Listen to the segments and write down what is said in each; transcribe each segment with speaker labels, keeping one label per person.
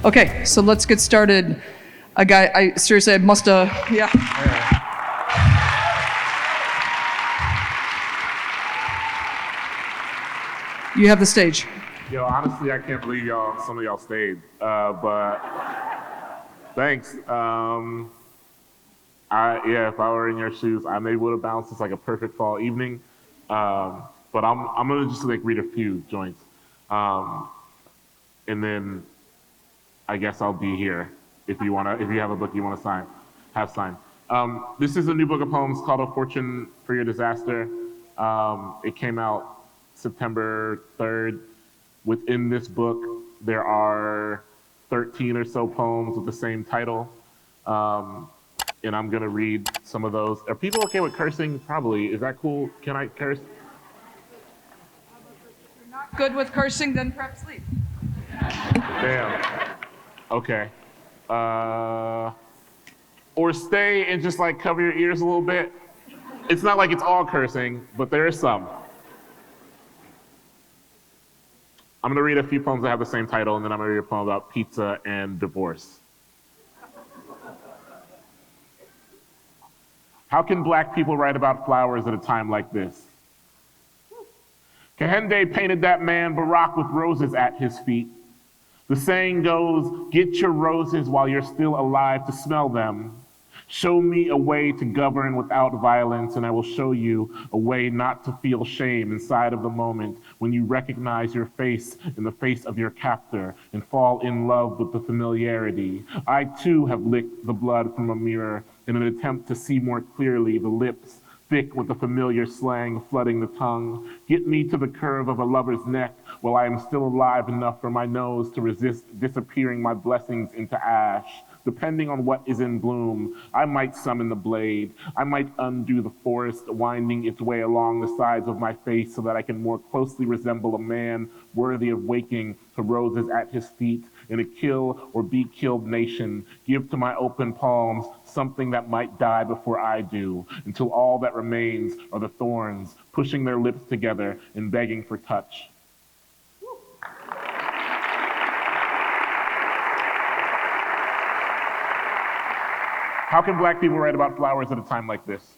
Speaker 1: Okay, so let's get started. I seriously, I must have, yeah. You have the stage.
Speaker 2: Yo, honestly, I can't believe some of y'all stayed, but thanks. If I were in your shoes, I maybe would have bounced. It's like a perfect fall evening. But I'm gonna just like read a few joints, and then I guess I'll be here if you have a book you wanna have signed. This is a new book of poems called A Fortune for Your Disaster. It came out September 3rd. Within this book, there are 13 or so poems with the same title. And I'm gonna read some of those. Are people okay with cursing? Probably. Is that cool? Can I curse?
Speaker 1: If you're not good with cursing, then perhaps leave.
Speaker 2: Damn. Okay. Or stay and just like cover your ears a little bit. It's not like it's all cursing, but there is some. I'm gonna read a few poems that have the same title, and then I'm gonna read a poem about pizza and divorce. How can black people write about flowers at a time like this? Kehinde painted that man Barack with roses at his feet. The saying goes, get your roses while you're still alive to smell them. Show me a way to govern without violence, and I will show you a way not to feel shame inside of the moment when you recognize your face in the face of your captor and fall in love with the familiarity. I too have licked the blood from a mirror in an attempt to see more clearly, the lips thick with the familiar slang flooding the tongue. Get me to the curve of a lover's neck while I am still alive enough for my nose to resist disappearing my blessings into ash. Depending on what is in bloom, I might summon the blade. I might undo the forest winding its way along the sides of my face so that I can more closely resemble a man worthy of waking to roses at his feet in a kill or be killed nation. Give to my open palms something that might die before I do, until all that remains are the thorns, pushing their lips together and begging for touch. How can black people write about flowers at a time like this?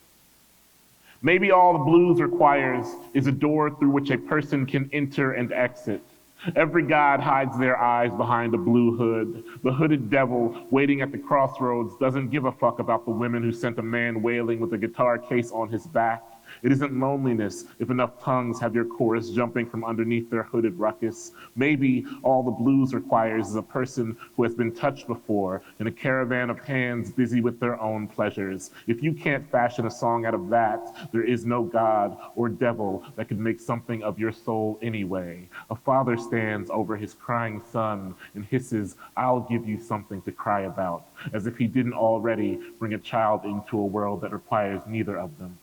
Speaker 2: Maybe all the blues requires is a door through which a person can enter and exit. Every god hides their eyes behind a blue hood. The hooded devil waiting at the crossroads doesn't give a fuck about the women who sent a man wailing with a guitar case on his back. It isn't loneliness if enough tongues have your chorus jumping from underneath their hooded ruckus. Maybe all the blues requires is a person who has been touched before in a caravan of hands busy with their own pleasures. If you can't fashion a song out of that, there is no god or devil that could make something of your soul anyway. A father stands over his crying son and hisses, "I'll give you something to cry about," as if he didn't already bring a child into a world that requires neither of them.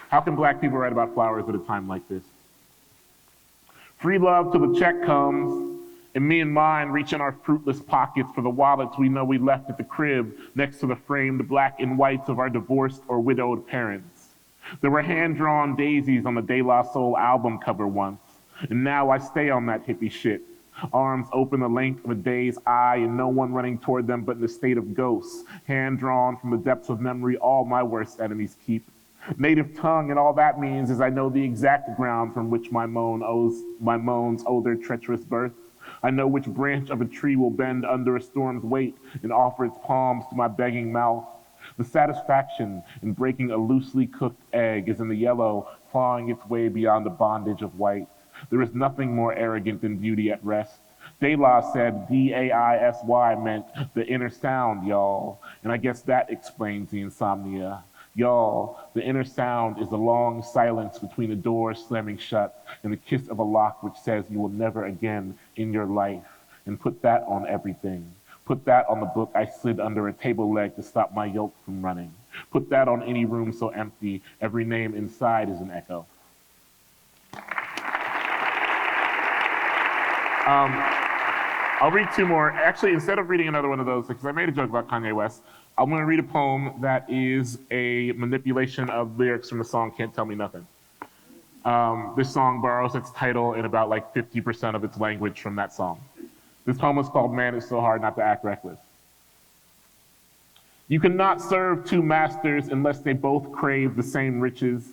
Speaker 2: How can black people write about flowers at a time like this? Free love till the check comes, and me and mine reach in our fruitless pockets for the wallets we know we left at the crib next to the framed black and whites of our divorced or widowed parents. There were hand-drawn daisies on the De La Soul album cover once, and now I stay on that hippie shit. Arms open the length of a day's eye and no one running toward them but in the state of ghosts. Hand-drawn from the depths of memory all my worst enemies keep. Native tongue, and all that means is I know the exact ground from which my moans owe their treacherous birth. I know which branch of a tree will bend under a storm's weight and offer its palms to my begging mouth. The satisfaction in breaking a loosely cooked egg is in the yellow, clawing its way beyond the bondage of white. There is nothing more arrogant than beauty at rest. De La said D-A-I-S-Y meant the inner sound, y'all. And I guess that explains the insomnia. Y'all, the inner sound is the long silence between the door slamming shut and the kiss of a lock which says you will never again in your life. And put that on everything. Put that on the book I slid under a table leg to stop my yolk from running. Put that on any room so empty, every name inside is an echo. I'll read two more. Actually, instead of reading another one of those, because I made a joke about Kanye West, I'm going to read a poem that is a manipulation of lyrics from the song Can't Tell Me Nothing. This song borrows its title and about like 50% of its language from that song. This poem is called Man, It's So Hard Not to Act Reckless. You cannot serve two masters unless they both crave the same riches.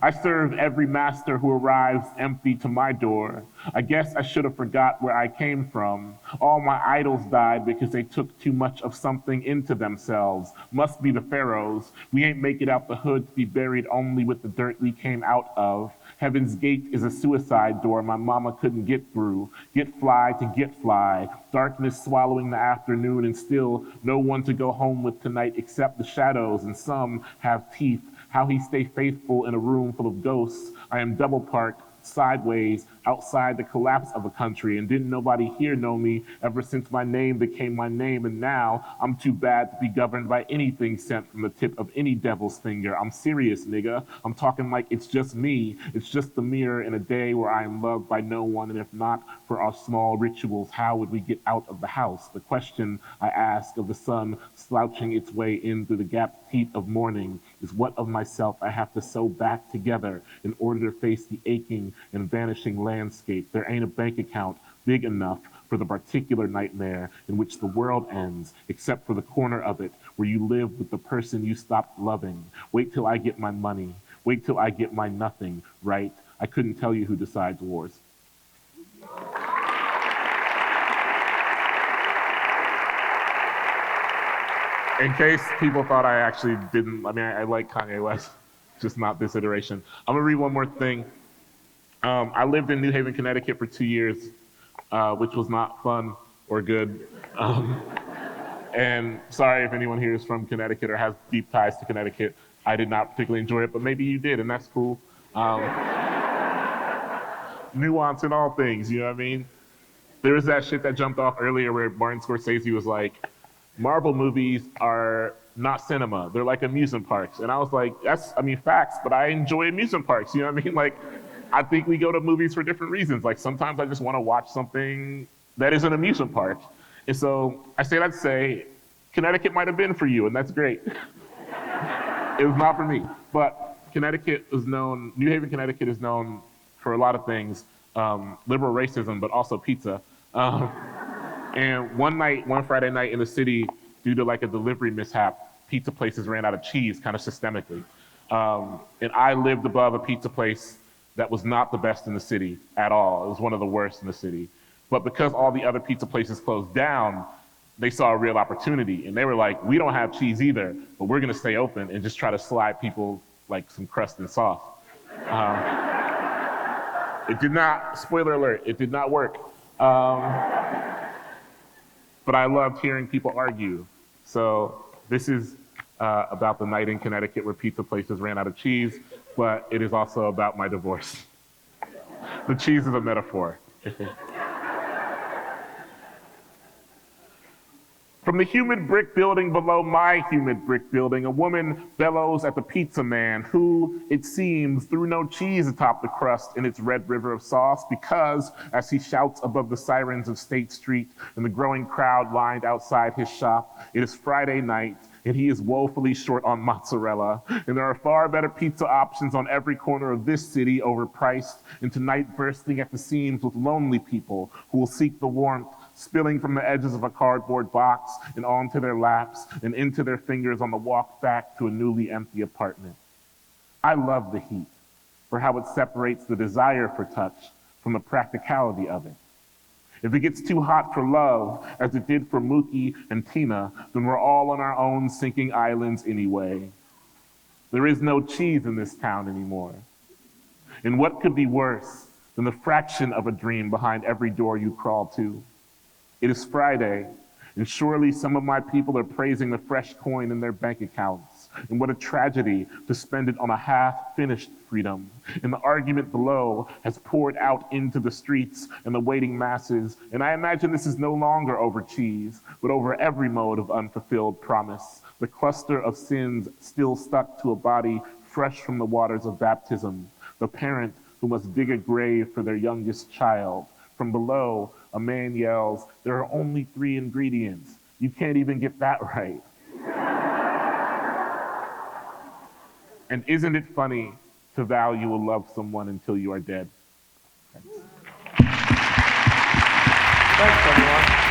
Speaker 2: I serve every master who arrives empty to my door. I guess I should have forgot where I came from. All my idols died because they took too much of something into themselves. Must be the pharaohs. We ain't make it out the hood to be buried only with the dirt we came out of. Heaven's gate is a suicide door my mama couldn't get through. Get fly to get fly. Darkness swallowing the afternoon and still no one to go home with tonight except the shadows, and some have teeth. How he stay faithful in a room full of ghosts. I am double parked sideways outside the collapse of a country, and didn't nobody here know me ever since my name became my name, and now I'm too bad to be governed by anything sent from the tip of any devil's finger. I'm serious, nigga. I'm talking like it's just me. It's just the mirror in a day where I am loved by no one, and if not for our small rituals, how would we get out of the house? The question I ask of the sun slouching its way in through the gapped teeth of morning is what of myself I have to sew back together in order to face the aching and vanishing landscape. There ain't a bank account big enough for the particular nightmare in which the world ends, except for the corner of it where you live with the person you stopped loving. Wait till I get my money. Wait till I get my nothing, right? I couldn't tell you who decides wars. In case people thought I actually didn't, I like Kanye West, just not this iteration. I'm gonna read one more thing. I lived in New Haven, Connecticut for 2 years, which was not fun or good. And sorry if anyone here is from Connecticut or has deep ties to Connecticut. I did not particularly enjoy it, but maybe you did, and that's cool. Nuance in all things, you know what I mean? There was that shit that jumped off earlier where Martin Scorsese was like, Marvel movies are not cinema, they're like amusement parks. And I was like, facts, but I enjoy amusement parks, you know what I mean? Like, I think we go to movies for different reasons. Like, sometimes I just want to watch something that is an amusement park. And so I say that to say, Connecticut might have been for you, and that's great. It was not for me. But Connecticut is known, New Haven, Connecticut is known for a lot of things, liberal racism, but also pizza. And one Friday night in the city, due to like a delivery mishap, pizza places ran out of cheese kind of systemically. And I lived above a pizza place that was not the best in the city at all. It was one of the worst in the city. But because all the other pizza places closed down, they saw a real opportunity. And they were like, we don't have cheese either, but we're gonna stay open and just try to slide people like some crust and sauce. It did not, spoiler alert, it did not work. But I loved hearing people argue. So this is about the night in Connecticut where pizza places ran out of cheese, but it is also about my divorce. The cheese is a metaphor. From the humid brick building below my humid brick building, a woman bellows at the pizza man who, it seems, threw no cheese atop the crust in its red river of sauce because, as he shouts above the sirens of State Street and the growing crowd lined outside his shop, it is Friday night and he is woefully short on mozzarella. And there are far better pizza options on every corner of this city, overpriced, and tonight bursting at the seams with lonely people who will seek the warmth spilling from the edges of a cardboard box and onto their laps and into their fingers on the walk back to a newly empty apartment. I love the heat for how it separates the desire for touch from the practicality of it. If it gets too hot for love, as it did for Mookie and Tina, then we're all on our own sinking islands anyway. There is no cheese in this town anymore. And what could be worse than the fraction of a dream behind every door you crawl to? It is Friday, and surely some of my people are praising the fresh coin in their bank accounts. And what a tragedy to spend it on a half-finished freedom. And the argument below has poured out into the streets and the waiting masses. And I imagine this is no longer over cheese, but over every mode of unfulfilled promise. The cluster of sins still stuck to a body fresh from the waters of baptism. The parent who must dig a grave for their youngest child. From below, a man yells, there are only 3 ingredients. You can't even get that right. And isn't it funny to value or love someone until you are dead.
Speaker 3: Thanks, everyone.